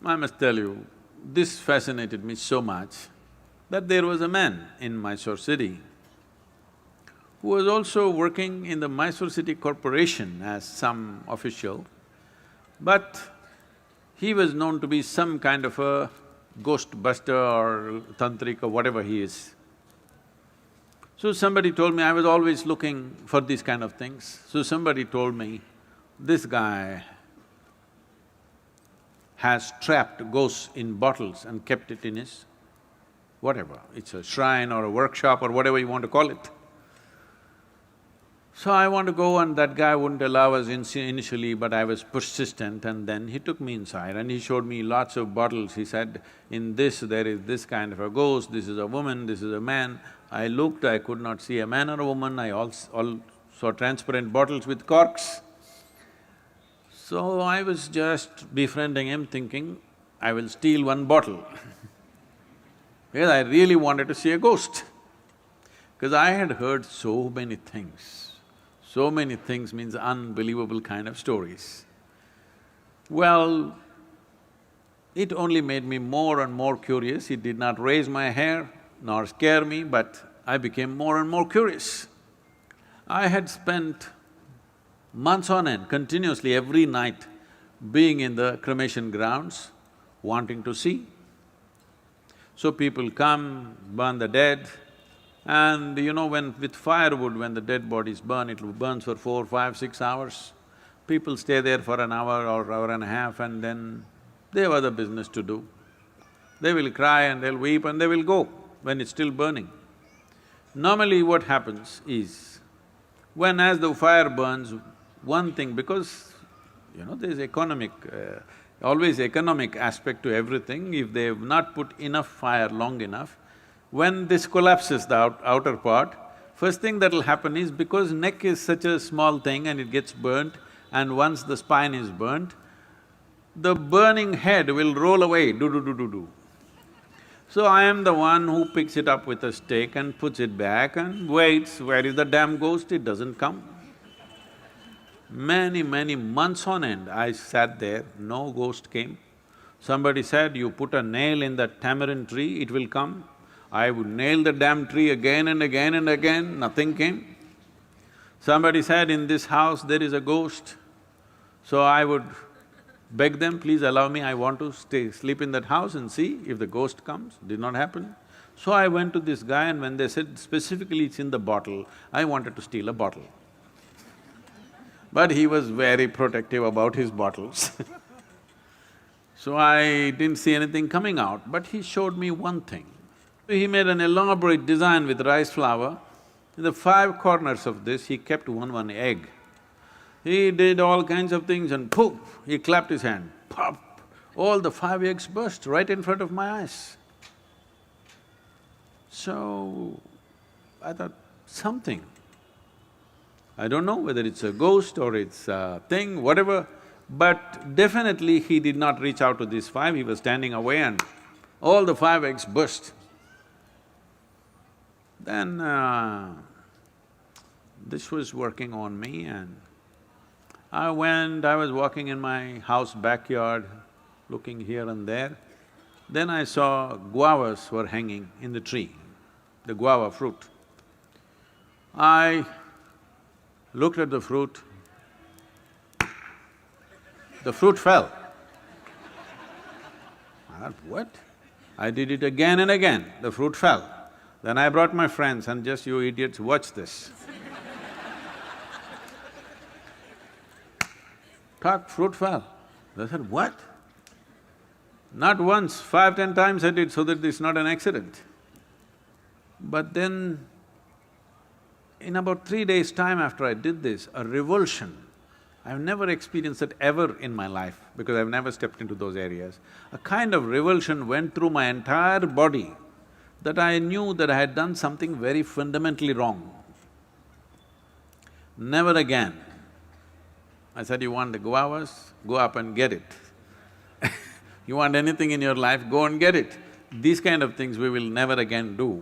I must tell you, this fascinated me so much that there was a man in Mysore city who was also working in the Mysore City Corporation as some official, but he was known to be some kind of a ghost buster or tantric or whatever he is. So somebody told me, I was always looking for these kind of things, so somebody told me, this guy has trapped ghosts in bottles and kept it in his whatever, it's a shrine or a workshop or whatever you want to call it. So I want to go and that guy wouldn't allow us initially, but I was persistent and then he took me inside and he showed me lots of bottles. He said, in this there is this kind of a ghost, this is a woman, this is a man. I looked, I could not see a man or a woman, I all saw transparent bottles with corks. So I was just befriending him thinking, I will steal one bottle because I really wanted to see a ghost. Because I had heard so many things. So many things means unbelievable kind of stories. Well, it only made me more and more curious. It did not raise my hair nor scare me, but I became more and more curious. I had spent months on end, continuously every night, being in the cremation grounds, wanting to see. So people come, burn the dead, and you know, with firewood, when the dead bodies burn, it burns for 4, 5, 6 hours. People stay there for an hour or hour and a half and then they have other business to do. They will cry and they'll weep and they will go when it's still burning. Normally what happens is, when as the fire burns, one thing, because you know, there's always economic aspect to everything. If they've not put enough fire long enough, when this collapses, the outer part, first thing that'll happen is, because neck is such a small thing and it gets burnt, and once the spine is burnt, the burning head will roll away, do. So I am the one who picks it up with a stick and puts it back and waits, where is the damn ghost? It doesn't come. Many months on end, I sat there, no ghost came. Somebody said, you put a nail in that tamarind tree, it will come. I would nail the damn tree again and again and again, nothing came. Somebody said, in this house there is a ghost. So I would beg them, please allow me, I want to sleep in that house and see if the ghost comes. Did not happen. So I went to this guy and when they said specifically it's in the bottle, I wanted to steal a bottle. But he was very protective about his bottles so I didn't see anything coming out, but he showed me one thing. He made an elaborate design with rice flour. In the 5 corners of this, he kept one egg. He did all kinds of things and poof, he clapped his hand, pop! All the 5 eggs burst right in front of my eyes. So, I thought, something. I don't know whether it's a ghost or it's a thing, whatever, but definitely he did not reach out to these 5, he was standing away and all the 5 eggs burst. Then this was working on me and I was walking in my house backyard, looking here and there. Then I saw guavas were hanging in the tree, the guava fruit. I looked at the fruit fell. I thought, what? I did it again and again, the fruit fell. Then I brought my friends and just, you idiots, watch this. Fruit fell. They said, what? Not once, 5, 10 times I did so that it's not an accident. But then, in about 3 days' time after I did this, a revulsion, I've never experienced it ever in my life because I've never stepped into those areas. A kind of revulsion went through my entire body that I knew that I had done something very fundamentally wrong. Never again. I said, you want the guavas? Go up and get it. You want anything in your life? Go and get it. These kind of things we will never again do.